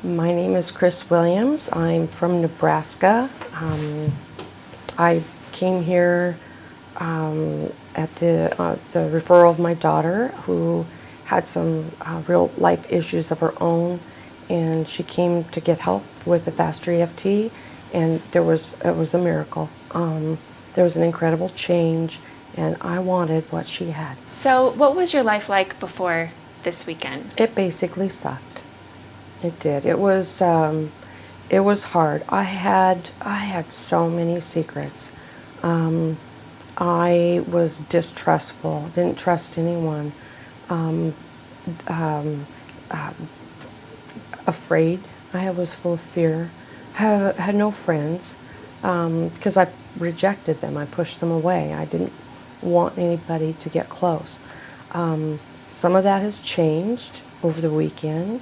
My name is Chris Williams. I'm from Nebraska. I came here at the referral of my daughter, who had some real life issues of her own, and she came to get help with the FasterEFT, and it was a miracle. There was an incredible change, and I wanted what she had. So what was your life like before this weekend? It basically sucked. It did. It was hard. I had so many secrets. I was distrustful. Didn't trust anyone. Afraid. I was full of fear. Had no friends because I rejected them. I pushed them away. I didn't want anybody to get close. Some of that has changed over the weekend,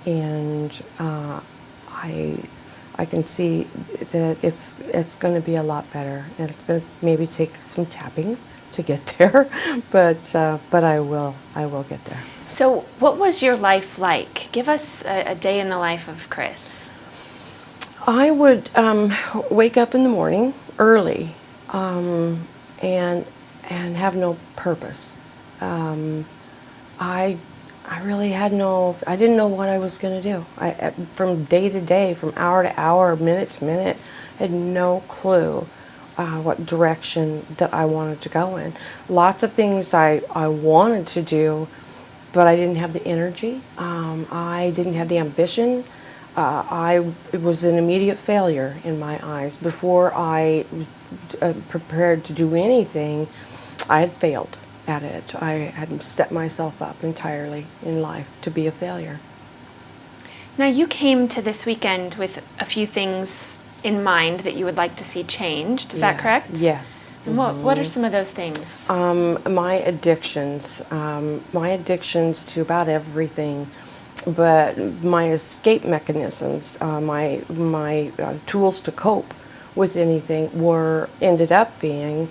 and I can see that it's going to be a lot better, and it's going to maybe take some tapping to get there, but I will get there. So what was your life like? Give us a day in the life of Chris. I would wake up in the morning early and have no purpose. I really had I didn't know what I was going to do. From day to day, from hour to hour, minute to minute, I had no clue what direction that I wanted to go in. Lots of things I wanted to do, but I didn't have the energy. I didn't have the ambition. It was an immediate failure in my eyes. Before I prepared to do anything, I had failed at it. I had set myself up entirely in life to be a failure. Now you came to this weekend with a few things in mind that you would like to see changed. Is that correct? Yes. And what are some of those things? My addictions to about everything, but my escape mechanisms, my tools to cope with anything ended up being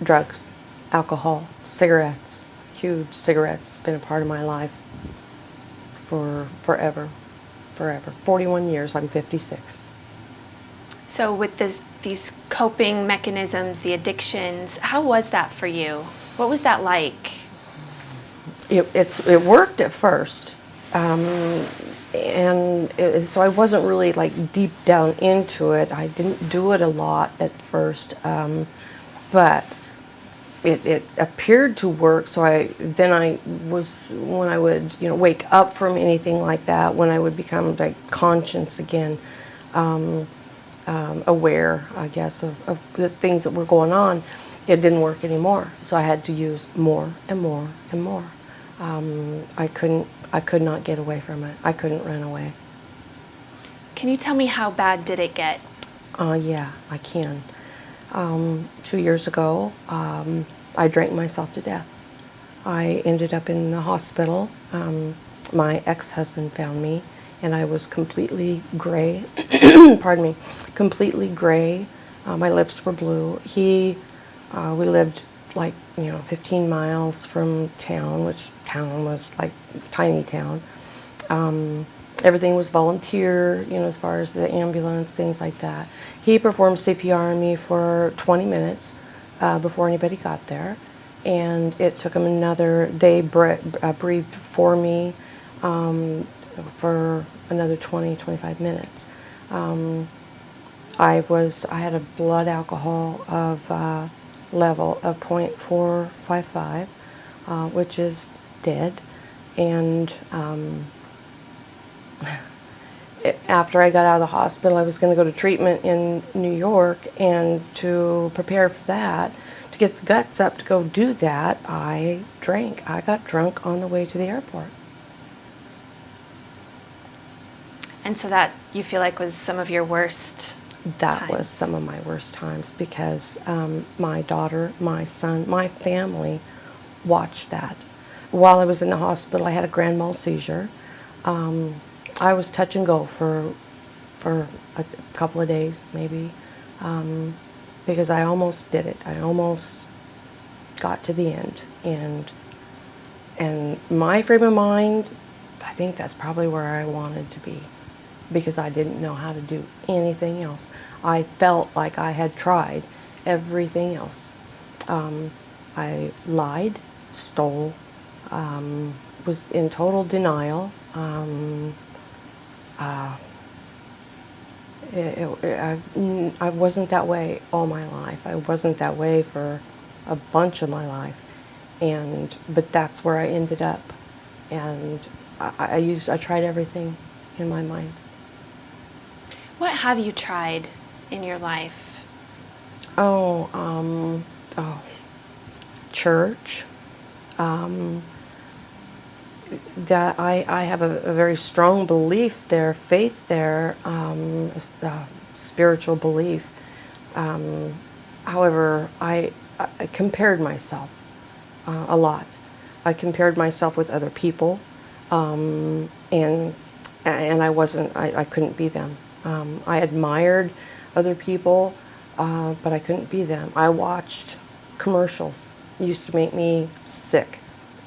drugs, alcohol, cigarettes. Huge cigarettes. It's been a part of my life for forever. 41 years. I'm 56. So with these coping mechanisms, the addictions, how was that for you? What was that like? It worked at first, so I wasn't really like deep down into it. I didn't do it a lot at first, but it appeared to work. So when I would wake up from anything like that, when I would become like conscious again, aware, I guess, of the things that were going on, it didn't work anymore. So I had to use more and more and more. I could not get away from it. I couldn't run away. Can you tell me how bad did it get? Yeah, I can. 2 years ago, I drank myself to death. I ended up in the hospital. My ex-husband found me, and I was completely gray. Pardon me, completely gray. My lips were blue. We lived like 15 miles from town, which town was like tiny town. Everything was volunteer, as far as the ambulance, things like that. He performed CPR on me for 20 minutes before anybody got there, and it took him they breathed for me for another 20-25 minutes. I had a blood alcohol level of 0.455, which is dead, and after I got out of the hospital, I was going to go to treatment in New York, and to prepare for that, to get the guts up to go do that, I drank. I got drunk on the way to the airport. And so that you feel like was some of your worst That was some of my worst times, because my daughter, my son, my family watched that. While I was in the hospital, I had a grand mal seizure. I was touch and go for a couple of days, maybe, because I almost did it. I almost got to the end, and my frame of mind I think that's probably where I wanted to be, because I didn't know how to do anything else. I felt like I had tried everything else. I lied, stole, was in total denial. I wasn't that way all my life. I wasn't that way for a bunch of my life, but that's where I ended up, and I tried everything in my mind. What have you tried in your life? Church. That I have a very strong belief there, faith there, spiritual belief. However, I compared myself a lot. I compared myself with other people, and I couldn't be them. I admired other people, but I couldn't be them. I watched commercials. It used to make me sick.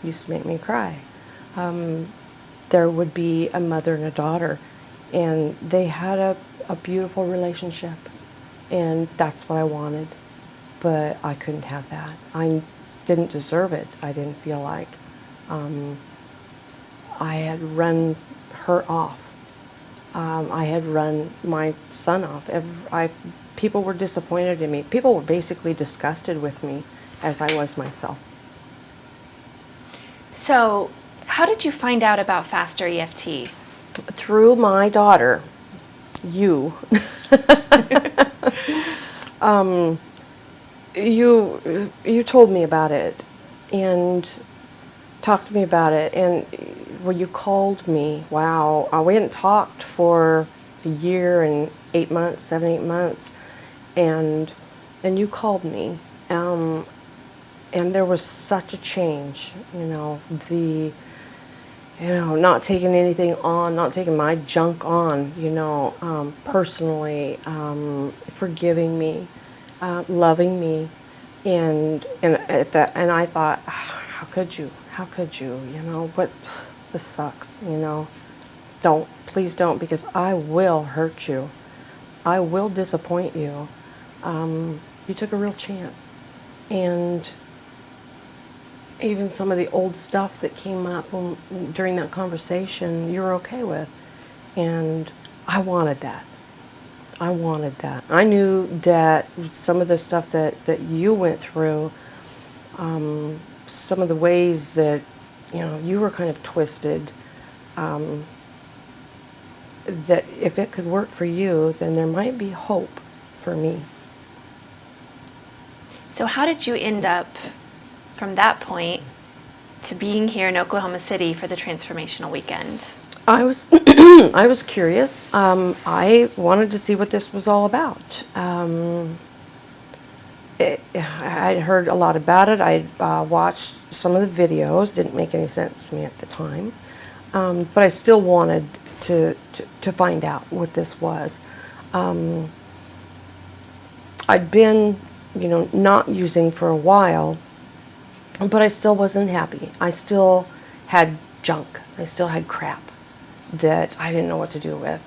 It used to make me cry. There would be a mother and a daughter, and they had a beautiful relationship, and that's what I wanted, but I couldn't have that. I didn't deserve it. I didn't feel like I had run her off. I had run my son off. People were disappointed in me. People were basically disgusted with me as I was myself. So, how did you find out about FasterEFT? Through my daughter, you. You told me about it and talked to me about it, and well, you called me. Wow, we hadn't talked for a year and 8 months, 7, 8 months, and you called me, and there was such a change. Not taking anything on, not taking my junk on. Personally, forgiving me, loving me, and I thought, how could you? How could you? What? This sucks. Please don't, because I will hurt you. I will disappoint you. You took a real chance, and even some of the old stuff that came up during that conversation, you were okay with, and I wanted that. I wanted that. I knew that some of the stuff that you went through, some of the ways that you were kind of twisted, that if it could work for you, then there might be hope for me. So how did you end up from that point to being here in Oklahoma City for the transformational weekend? I was I was curious. I wanted to see what this was all about. I'd heard a lot about it. I'd watched some of the videos. Didn't make any sense to me at the time, but I still wanted to find out what this was. I'd been, not using for a while, but I still wasn't happy. I still had junk. I still had crap that I didn't know what to do with,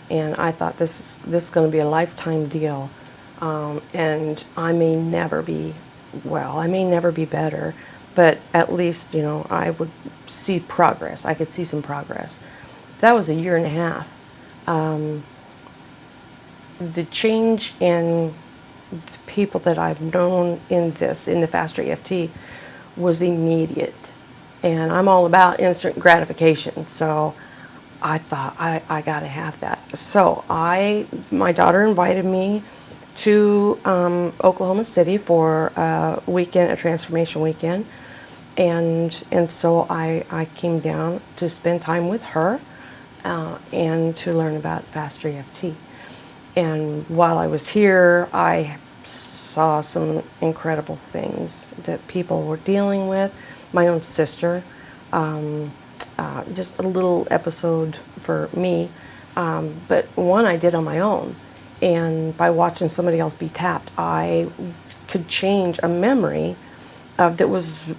and I thought this is going to be a lifetime deal, and I may never be well. I may never be better, but at least I would see progress. I could see some progress. That was a year and a half. The change in the people that I've known in the FasterEFT was immediate, and I'm all about instant gratification, so I thought I got to have that. So my daughter invited me to Oklahoma City for a weekend, a transformation weekend, and so I came down to spend time with her and to learn about FasterEFT. And while I was here, I saw some incredible things that people were dealing with. My own sister, just a little episode for me, but one I did on my own. And by watching somebody else be tapped, I could change a memory that was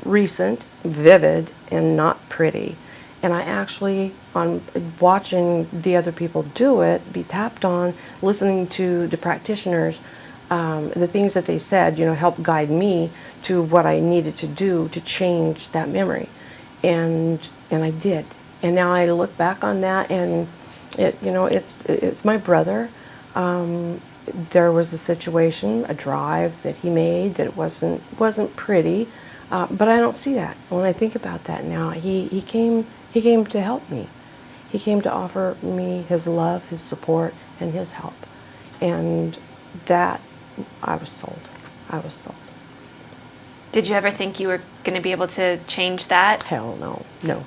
recent, vivid, and not pretty. And I actually, on watching the other people do it, be tapped on, listening to the practitioners, the things that they said, helped guide me to what I needed to do to change that memory. And I did. And now I look back on that, and it's my brother. There was a situation, a drive that he made that wasn't pretty, but I don't see that. When I think about that now, he came to help me. He came to offer me his love, his support, and his help. And that, I was sold. I was sold. Did you ever think you were going to be able to change that? Hell no. No.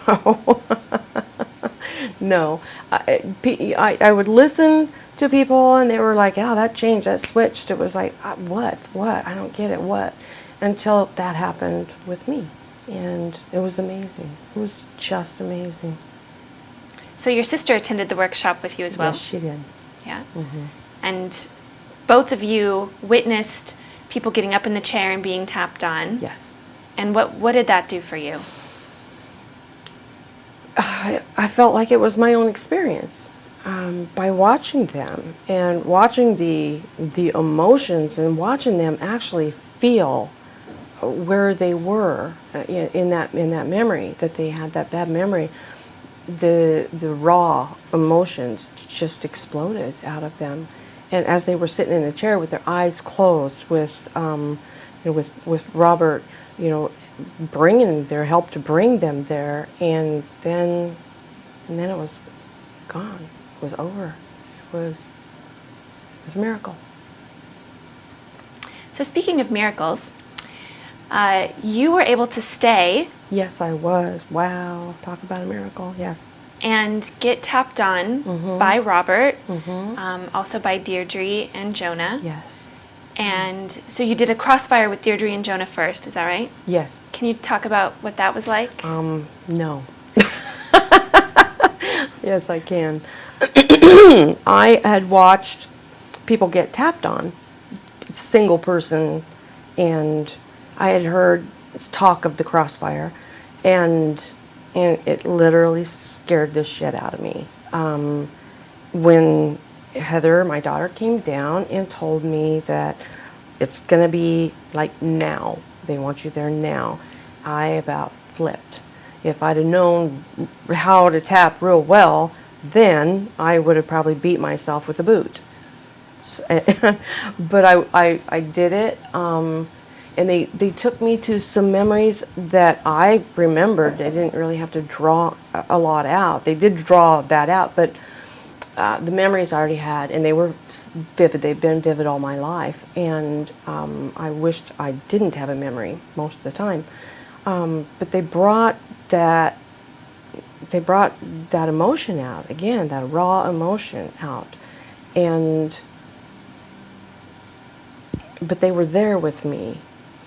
No. No. I would listen to people, and they were like, oh, that changed, that switched. It was like, what? I don't get it, what? Until that happened with me. And it was amazing. It was just amazing. So your sister attended the workshop with you as well? Yes, she did. Yeah. Mm-hmm. And both of you witnessed people getting up in the chair and being tapped on. Yes. And what did that do for you? I felt like it was my own experience by watching them and watching the emotions and watching them actually feel where they were in that memory that they had, that bad memory. The raw emotions just exploded out of them, and as they were sitting in the chair with their eyes closed, with Robert, bringing their help to bring them there, and then it was gone. It was over. It was a miracle. So speaking of miracles, you were able to stay. Yes, I was. Wow. Talk about a miracle. Yes. And get tapped on by Robert, also by Deirdre and Jonah. Yes. And so you did a crossfire with Deirdre and Jonah first, is that right? Yes. Can you talk about what that was like? No. Yes, I can. I had watched people get tapped on, single person, and I had heard talk of the crossfire, and it literally scared the shit out of me. When Heather, my daughter, came down and told me that it's going to be like now, they want you there now, I about flipped. If I'd have known how to tap real well, then I would have probably beat myself with a boot. But I did it, and they took me to some memories that I remembered. They didn't really have to draw a lot out. They did draw that out, but the memories I already had, and they were vivid. They've been vivid all my life, and I wished I didn't have a memory most of the time. But they brought that emotion out again, that raw emotion out, but they were there with me,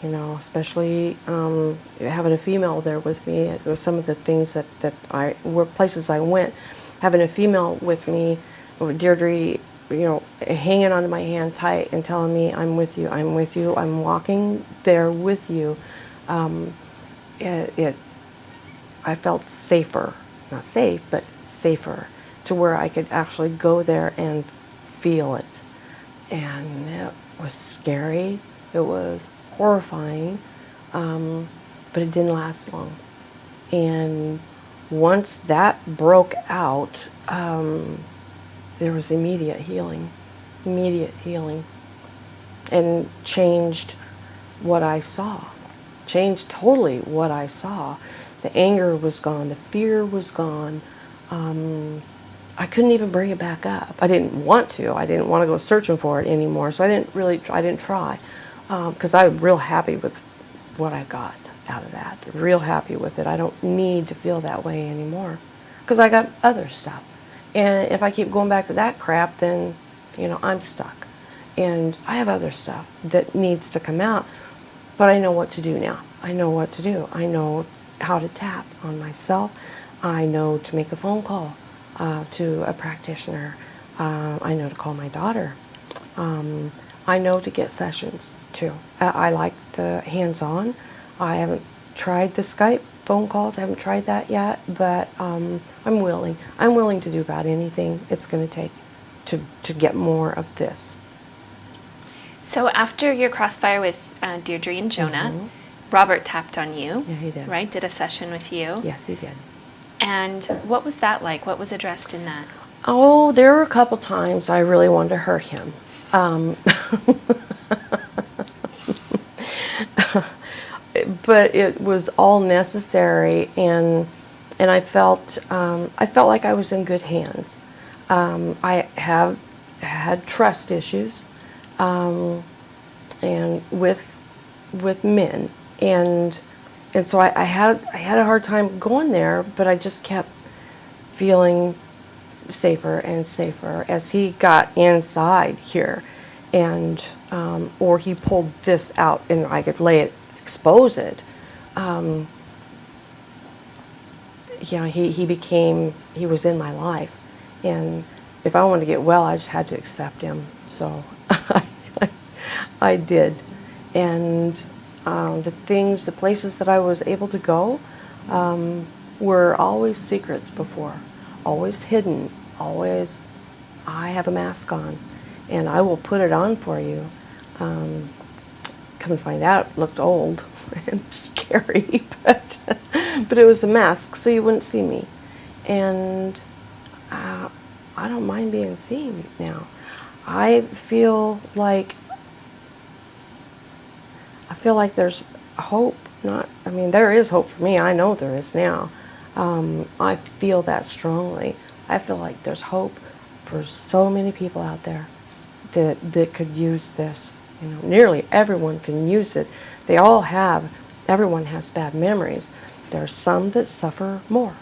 especially having a female there with me. It was some of the things that were places I went, having a female with me, or Deirdre, hanging onto my hand tight and telling me, I'm with you, I'm walking there with you. I felt safer, not safe, but safer, to where I could actually go there and feel it. And it was scary, it was horrifying, but it didn't last long. And once that broke out, there was immediate healing, and changed what I saw. Changed totally what I saw. The anger was gone, the fear was gone. I couldn't even bring it back up. I didn't want to. I didn't want to go searching for it anymore, so I didn't try. Because I'm real happy with what I got out of that. Real happy with it. I don't need to feel that way anymore, because I got other stuff. And if I keep going back to that crap, then, I'm stuck. And I have other stuff that needs to come out. But I know what to do now. I know what to do. I know how to tap on myself. I know to make a phone call to a practitioner. I know to call my daughter. I know to get sessions too. I like the hands-on. I haven't tried the Skype phone calls. I haven't tried that yet, but I'm willing. I'm willing to do about anything it's going to take to get more of this. So after your crossfire with Deirdre and Jonah, Robert tapped on you. Yeah, he did. Right? Did a session with you. Yes, he did. And what was that like? What was addressed in that? Oh, there were a couple times I really wanted to hurt him. But it was all necessary, and I felt like I was in good hands. I have had trust issues, and with men, and so I had a hard time going there, but I just kept feeling safer and safer as he got inside here, and or he pulled this out and I could expose it. He was in my life, and if I wanted to get well, I just had to accept him. So I did, and the places that I was able to go were always secrets before, always hidden, always. I have a mask on, and I will put it on for you. Come and find out, it looked old and scary, but it was a mask, so you wouldn't see me. And I don't mind being seen now. I feel like there's hope. There is hope for me. I know there is now. I feel that strongly. I feel like there's hope for so many people out there that could use this. Nearly everyone can use it. Everyone has bad memories. There are some that suffer more,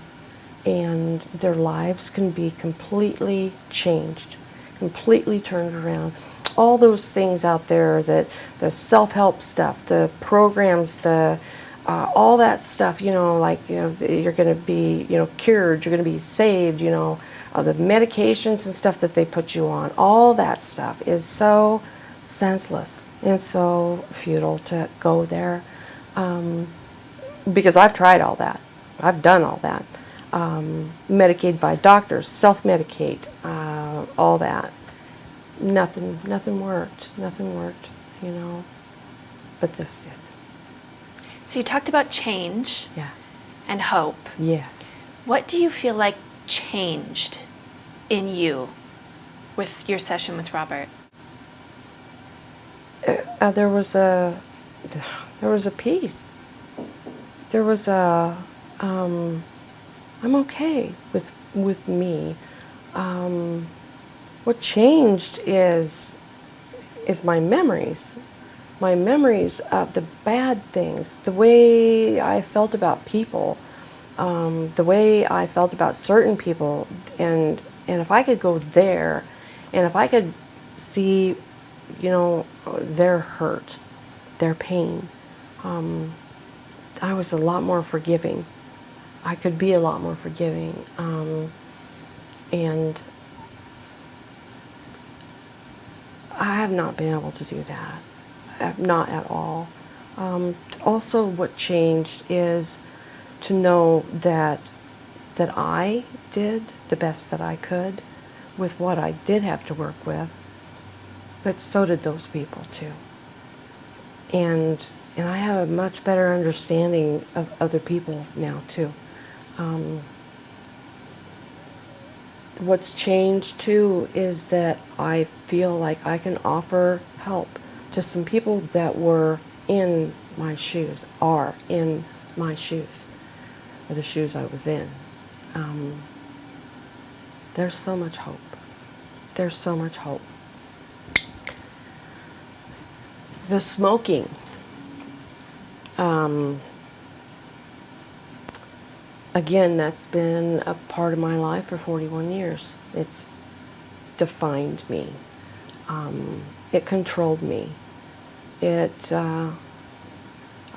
and their lives can be completely changed, completely turned around. All those things out there, that the self-help stuff, the programs, all that stuff, you're going to be, cured, you're going to be saved, the medications and stuff that they put you on, all that stuff is so senseless and so futile to go there, because I've tried all that. I've done all that. Medicated by doctors, self-medicate, all that. Nothing worked. Nothing worked, but this did. So you talked about change. Yeah. And hope. Yes. What do you feel like changed in you with your session with Robert? There was a peace. There was I'm okay with me. What changed is my memories. My memories of the bad things, the way I felt about people, the way I felt about certain people, and if I could go there, and if I could see, their hurt, their pain, I was a lot more forgiving. I could be a lot more forgiving, and I have not been able to do that. Not at all. Also, what changed is to know that I did the best that I could with what I did have to work with, but so did those people too. And I have a much better understanding of other people now too. What's changed too is that I feel like I can offer help to some people that were in my shoes, are in my shoes, or the shoes I was in. There's so much hope. There's so much hope. The smoking. Again, that's been a part of my life for 41 years. It's defined me. It controlled me. I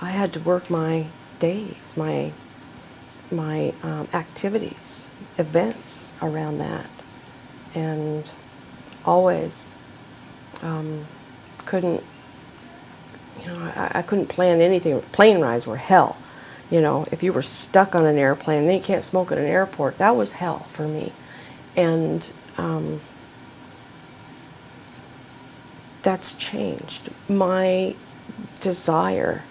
had to work my days, my activities, events around that, and always couldn't. I couldn't plan anything. Plane rides were hell. You know, if you were stuck on an airplane and then you can't smoke at an airport, that was hell for me. And that's changed. My desire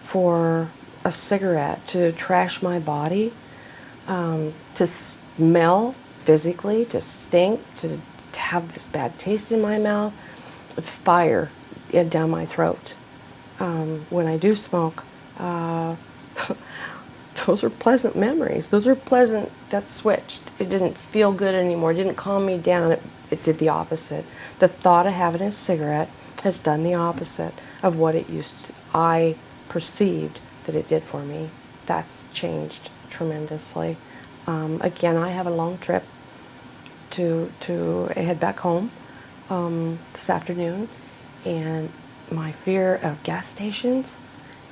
for a cigarette to trash my body, to smell physically, to stink, to have this bad taste in my mouth, fire down my throat. When I do smoke, those are pleasant memories. Those are pleasant, that switched. It didn't feel good anymore. It didn't calm me down. It did the opposite. The thought of having a cigarette has done the opposite of what it used to, I perceived that it did for me. That's changed tremendously. Again, I have a long trip to head back home this afternoon, and my fear of gas stations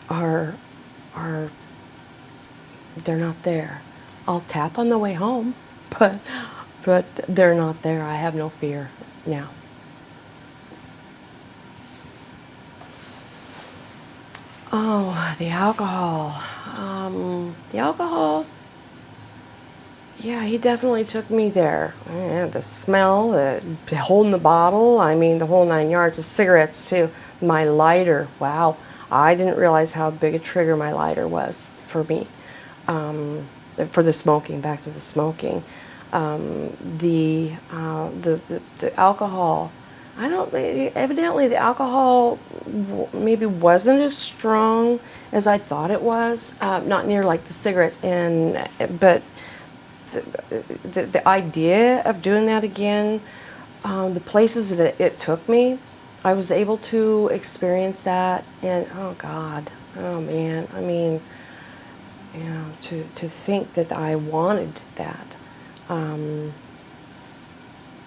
are they're not there. I'll tap on the way home, but they're not there. I have no fear now. Oh, the alcohol. The alcohol, yeah, he definitely took me there. Yeah, the smell, the holding the bottle, I mean, the whole 9 yards. The cigarettes, too. My lighter, wow. I didn't realize how big a trigger my lighter was for me. For the smoking, back to the smoking. The alcohol, evidently the alcohol maybe wasn't as strong as I thought it was. Not near like the cigarettes, but the idea of doing that again, the places that it took me, I was able to experience that, and oh God, oh man, I mean, you know, to think that I wanted that.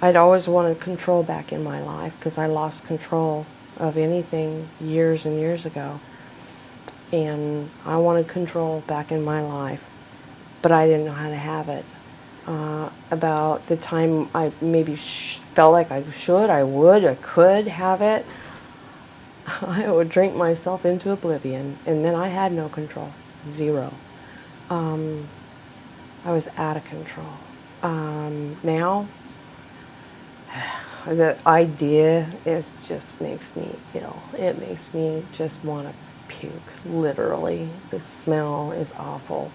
I'd always wanted control back in my life because I lost control of anything years and years ago. And I wanted control back in my life, but I didn't know how to have it. About the time I maybe felt like I should, I would, I could have it, I would drink myself into oblivion, and then I had no control, zero. I was out of control. Now, the idea just makes me ill. It makes me just want to puke, literally. The smell is awful.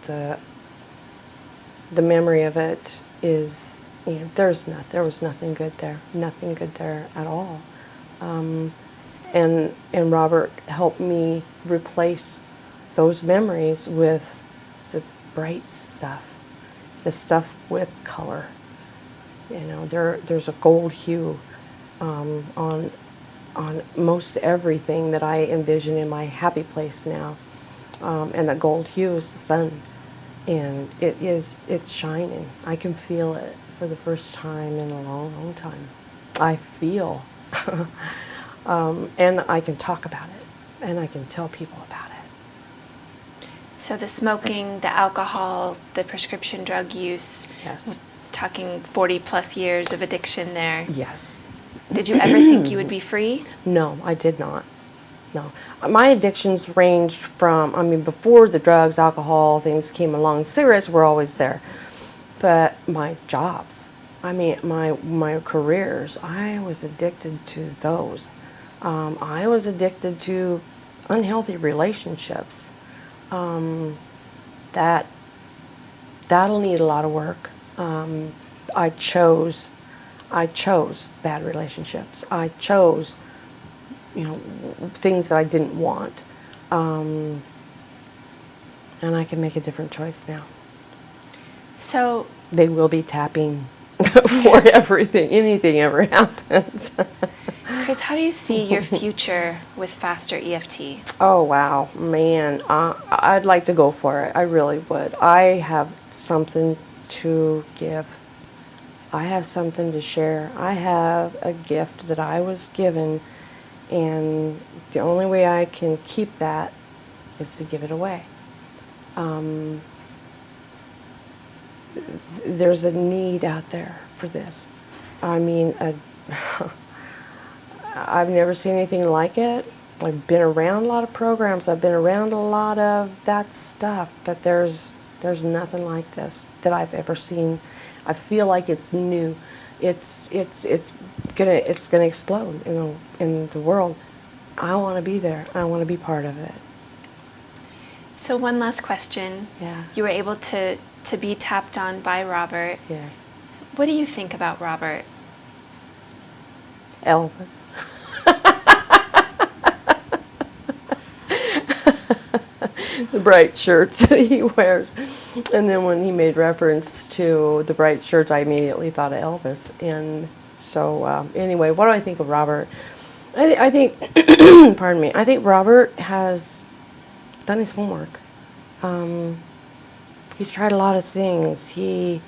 The memory of it is, you know, there was nothing good there, nothing good there at all. And Robert helped me replace those memories with the bright stuff, the stuff with color. You know, there's a gold hue on most everything that I envision in my happy place now, and the gold hue is the sun, and it's shining. I can feel it for the first time in a long, long time. I feel, and I can talk about it, and I can tell people about it. So the smoking, the alcohol, the prescription drug use. Yes. Talking 40 plus years of addiction there. Yes. Did you ever think you would be free? No, I did not. No. My addictions ranged from, I mean, before the drugs, alcohol, things came along, cigarettes were always there. But my jobs, I mean, my careers, I was addicted to those. I was addicted to unhealthy relationships. That'll need a lot of work. I chose bad relationships. I chose, you know, things that I didn't want. And I can make a different choice now. So they will be tapping for everything, anything ever happens. Chris, how do you see your future with FasterEFT? Oh, wow, man. I'd like to go for it. I really would. I have something to give. I have something to share. I have a gift that I was given, and the only way I can keep that is to give it away. There's a need out there for this. I mean, I've never seen anything like it. I've been around a lot of programs. I've been around a lot of that stuff, but there's nothing like this that I've ever seen. I feel like it's new. It's gonna explode in the world. I want to be there. I want to be part of it. So one last question. Yeah. You were able to be tapped on by Robert. Yes. What do you think about Robert? Elvis. The bright shirts that he wears. And then when he made reference to the bright shirts, I immediately thought of Elvis. And so, anyway, what do I think of Robert? I think, pardon me, I think Robert has done his homework. He's tried a lot of things. He,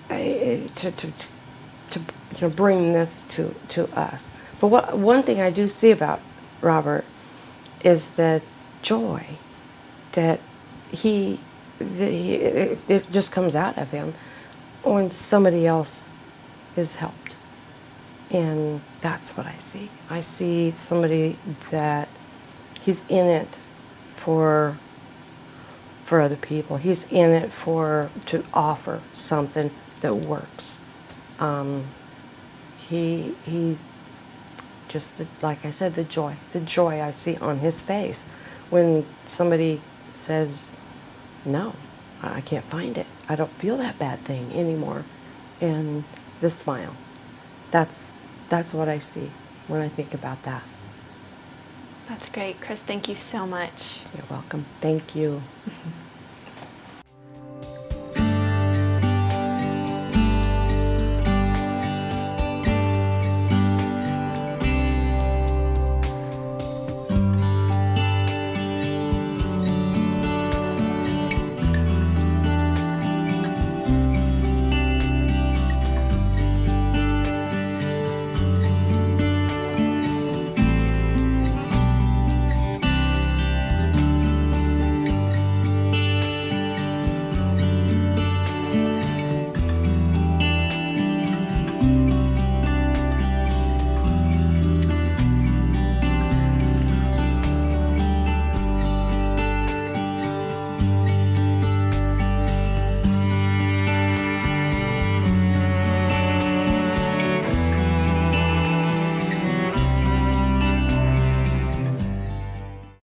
to bring this to us. But one thing I do see about Robert is the joy that it just comes out of him when somebody else is helped. And that's what I see. I see somebody that he's in it for other people. He's in it to offer something that works. He just, like I said, the joy I see on his face when somebody says, no, I can't find it. I don't feel that bad thing anymore. And the smile. That's what I see when I think about that. That's great. Chris, thank you so much. You're welcome. Thank you.